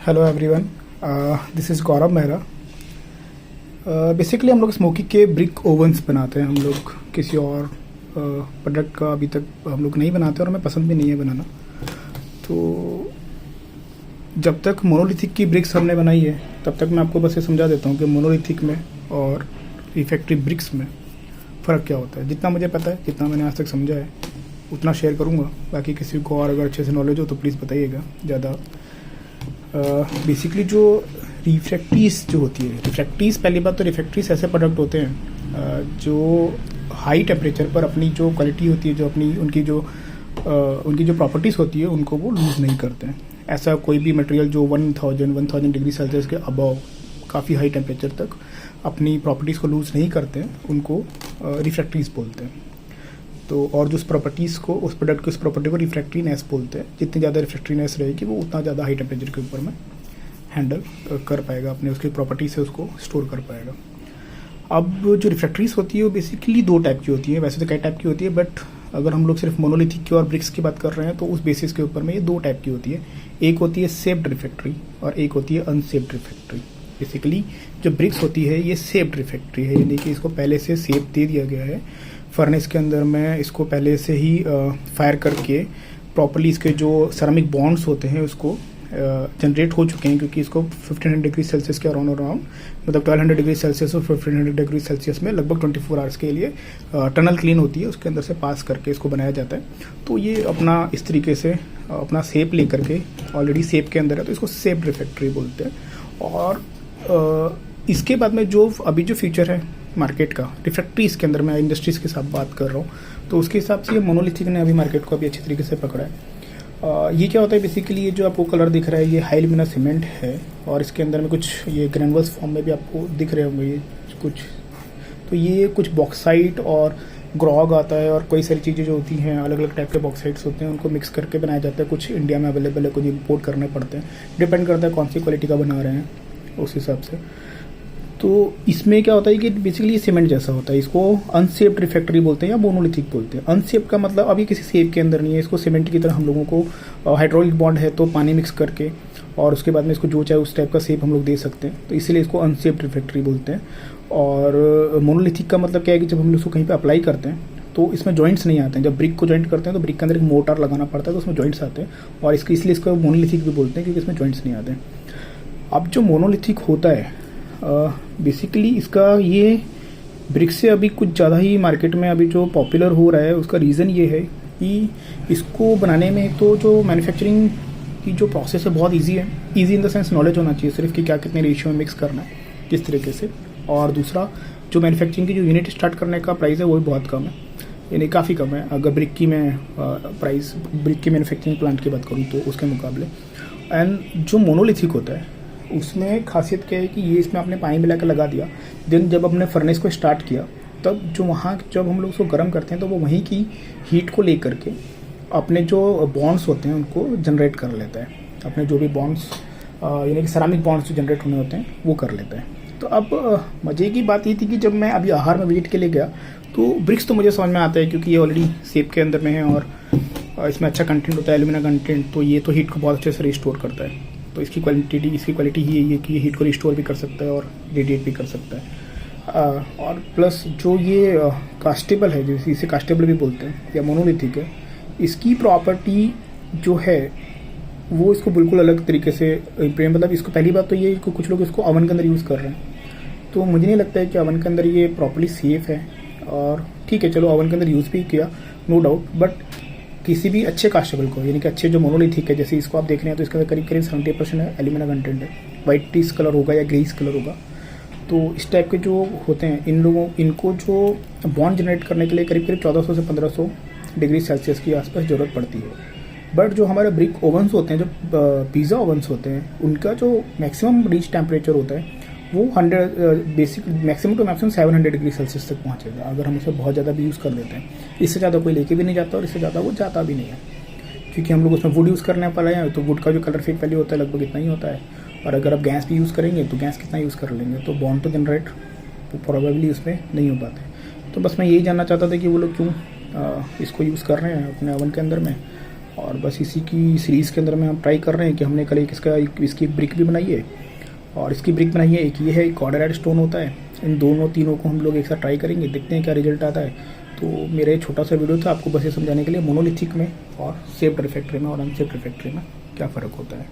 Hello everyone, this is Gaurav Mehra. Basically हम लोग smoky के ब्रिक ओवंस बनाते हैं। हम लोग किसी और प्रोडक्ट का अभी तक हम लोग नहीं बनाते और हमें पसंद भी नहीं है बनाना। तो जब तक मोनोलिथिक की ब्रिक्स हमने बनाई है तब तक मैं आपको बस ये समझा देता हूँ कि मोनोलिथिक में और रिफ्रैक्टरी ब्रिक्स में फ़र्क क्या होता है। जितना मुझे पता है, जितना मैंने आज तक समझा है, उतना शेयर करूँगा। बाकी किसी को और अगर अच्छे से नॉलेज हो तो प्लीज़ बताइएगा ज़्यादा। बेसिकली जो रिफ्रैक्ट्रीज जो होती है, रिफ्रैक्ट्रीज पहली बात तो रिफ्रैक्ट्रीज ऐसे प्रोडक्ट होते हैं जो हाई टेम्परेचर पर अपनी जो क्वालिटी होती है, जो अपनी उनकी जो प्रॉपर्टीज़ होती है उनको वो लूज़ नहीं करते हैं। ऐसा कोई भी मटेरियल जो 1000 डिग्री सेल्सियस के अबव काफ़ी हाई टेम्परेचर तक अपनी प्रॉपर्टीज़ को लूज़ नहीं करते हैं, उनको रिफ्रैक्ट्रीज बोलते हैं। तो और जो उस प्रॉपर्टीज़ को, उस प्रोडक्ट की उस प्रॉपर्टी को रिफ्रैक्ट्रीनेस बोलते हैं। जितनी ज़्यादा रिफ्रैक्ट्रीनेस रहेगी वो उतना ज़्यादा हाई टेम्परेचर के ऊपर में हैंडल कर पाएगा, अपने उसकी प्रॉपर्टी से उसको स्टोर कर पाएगा। अब जो रिफ्रैक्ट्रीज होती है वो बेसिकली दो टाइप की होती है। वैसे तो कई टाइप की होती है, बट अगर हम लोग सिर्फ मोनोलिथिक की और ब्रिक्स की बात कर रहे हैं तो उस बेसिस के ऊपर में ये दो टाइप की होती है। एक होती है सेप्ड रिफ्रैक्ट्री और एक होती है अनसेप्ड रिफ्रैक्ट्री। बेसिकली जो ब्रिक्स होती है ये सेप्ड रिफ्रैक्ट्री है, यानी कि इसको पहले से सेप दे दिया गया है फर्नेस के अंदर में। इसको पहले से ही फायर करके प्रॉपर्ली इसके जो सेरामिक बॉन्ड्स होते हैं उसको जनरेट हो चुके हैं, क्योंकि इसको 1500 डिग्री सेल्सियस के अराउंड मतलब 1200 डिग्री सेल्सियस और 1500 डिग्री सेल्सियस में लगभग 24 आवर्स के लिए टनल क्लीन होती है, उसके अंदर से पास करके इसको बनाया जाता है। तो ये अपना इस तरीके से अपना सेप लेकर के ऑलरेडी सेप के अंदर है, तो इसको सेप रिफ्रैक्ट्री बोलते हैं। और इसके बाद में जो अभी जो फ्यूचर है मार्केट का रिफ्रैक्ट्रीज के अंदर, मैं इंडस्ट्रीज़ के साथ बात कर रहा हूँ, तो उसके हिसाब से ये मोनोलिथिक ने अभी मार्केट को अभी अच्छी तरीके से पकड़ा है। ये क्या होता है बेसिकली, ये जो आपको कलर दिख रहा है ये हाई एल्यूमिना सीमेंट है और इसके अंदर में कुछ ये ग्रैनुलस फॉर्म में भी आपको दिख रहे होंगे ये कुछ। तो ये कुछ बॉक्साइट और ग्रॉग आता है और कई सारी चीज़ें जो होती हैं, अलग अलग टाइप के बॉक्साइट्स होते हैं, उनको मिक्स करके बनाया जाता है। कुछ इंडिया में अवेलेबल है, कुछ इम्पोर्ट करने पड़ते हैं, डिपेंड करता है कौन सी क्वालिटी का बना रहे हैं उस हिसाब से। तो इसमें क्या होता है कि बेसिकली सीमेंट जैसा होता है, इसको अनसेप्ड रिफ्रैक्ट्री बोलते हैं या मोनोलिथिक बोलते हैं। अनसेप्ड का मतलब अभी किसी सेप के अंदर नहीं है, इसको सीमेंट की तरह हम लोगों को हाइड्रोलिक बॉन्ड है तो पानी मिक्स करके और उसके बाद में इसको जो चाहे उस टाइप का सेप हम लोग दे सकते हैं, तो इसीलिए इसको अनसेप्ड रिफ्रैक्ट्री बोलते हैं। और मोनोलिथिक का मतलब क्या है कि जब हम लोग इसको कहीं पर अप्लाई करते हैं तो इसमें जॉइंट्स नहीं आते हैं। जब ब्रिक को जॉइंट करते हैं तो ब्रिक के अंदर एक मोटर लगाना पड़ता है, तो उसमें जॉइंट्स आते हैं और इसलिए इसको मोनोलिथिक भी बोलते हैं क्योंकि इसमें जॉइंट्स नहीं आते हैं। अब जो मोनोलिथिक होता है बेसिकली इसका ये ब्रिक से अभी कुछ ज़्यादा ही मार्केट में अभी जो पॉपुलर हो रहा है, उसका रीज़न ये है कि इसको बनाने में तो जो मैन्युफैक्चरिंग की जो प्रोसेस है बहुत इजी है। Easy in the sense knowledge होना चाहिए सिर्फ कि क्या कितने रेशियो में मिक्स करना है, किस तरीके से। और दूसरा जो मैन्युफैक्चरिंग की जो यूनिट स्टार्ट करने का प्राइस है वो भी बहुत कम है, यानी काफ़ी कम है अगर ब्रिक की मैं प्राइस ब्रिक की मैन्युफैक्चरिंग प्लांट की बात करूँ तो उसके मुकाबले। एंड जो मोनोलिथिक होता है उसमें खासियत क्या है कि ये इसमें आपने पानी मिला कर लगा दिया, देन जब हमने फर्नेस को स्टार्ट किया तब जो वहाँ जब हम लोग उसको गर्म करते हैं तो वो वहीं की हीट को लेकर के अपने जो बॉन्ड्स होते हैं उनको जनरेट कर लेता है। अपने जो भी बॉन्ड्स यानी कि सेरामिक बॉन्ड्स जो जनरेट होने होते हैं वो कर लेता है। तो अब मज़े की बात ये थी कि जब मैं अभी आहार में विजिट के लिए गया तो ब्रिक्स तो मुझे समझ में आता है क्योंकि ये ऑलरेडी सेप के अंदर में है और इसमें अच्छा कंटेंट होता है, एल्यूमिना कंटेंट, तो ये तो हीट को बहुत अच्छे से रिस्टोर करता है। तो इसकी क्वालिटी ही है कि ये हीट को रिस्टोर भी कर सकता है और रेडिएट भी कर सकता है। और प्लस जो ये कास्टेबल है, जैसे इसे कास्टेबल भी बोलते हैं या मोनोलिथिक है, इसकी प्रॉपर्टी जो है वो इसको बिल्कुल अलग तरीके से मतलब इसको पहली बात तो ये कुछ लोग इसको ओवन के अंदर यूज़ कर रहे हैं, तो मुझे नहीं लगता है कि ओवन के अंदर ये प्रॉपर्ली सेफ़ है। और ठीक है चलो ओवन के अंदर यूज़ भी किया नो डाउट, बट किसी भी अच्छे कास्टेबल को, यानी कि अच्छे जो मोनोलिथिक है, जैसे इसको आप देख रहे हैं तो इसका करीब 70% है एल्यूमिना कंटेंट है, वाइटिश कलर होगा या ग्रीस कलर होगा। तो इस टाइप के जो होते हैं इनको जो बॉन्ड जनरेट करने के लिए करीब 1400 से 1500 डिग्री सेल्सियस की आसपास ज़रूरत पड़ती है। बट जो हमारे ब्रिक ओवंस होते हैं, जो पिज़्ज़ा ओवंस होते हैं, उनका जो मैक्सिमम रीच टेम्परेचर होता है वो 100 basic maximum to maximum 700 degree Celsius तक पहुंचेगा अगर हम उसे बहुत ज़्यादा भी यूज़ कर लेते हैं। इससे ज़्यादा कोई लेके भी नहीं जाता और इससे ज़्यादा वो जाता भी नहीं है, क्योंकि हम लोग उसमें वुड यूज़ करने वाले हैं तो वुड का जो कलर फेक वैल्यू होता है लगभग इतना ही होता है। और अगर आप गैस भी यूज़ करेंगे तो गैस कितना यूज़ कर लेंगे, तो बॉन्ड तो जनरेट प्रोबेबली उसमें नहीं हो पाते। तो बस मैं यही जानना चाहता था कि वो लोग क्यों इसको यूज़ कर रहे हैं अपने ओवन के अंदर में। और बस इसी की सीरीज़ के अंदर में हम ट्राई कर रहे हैं कि हमने कल इसकी एक ब्रिक भी बनाई है, और इसकी ब्रिक बनाई है, एक ये है, एक कॉर्डेराइट स्टोन होता है। इन दोनों तीनों को हम लोग एक साथ ट्राई करेंगे, देखते हैं क्या रिजल्ट आता है। तो मेरा एक छोटा सा वीडियो था आपको बस ये समझाने के लिए मोनोलिथिक में और शेप्ड रिफ्रैक्टरी में और अनशेप्ड रिफ्रैक्टरी में क्या फ़र्क होता है।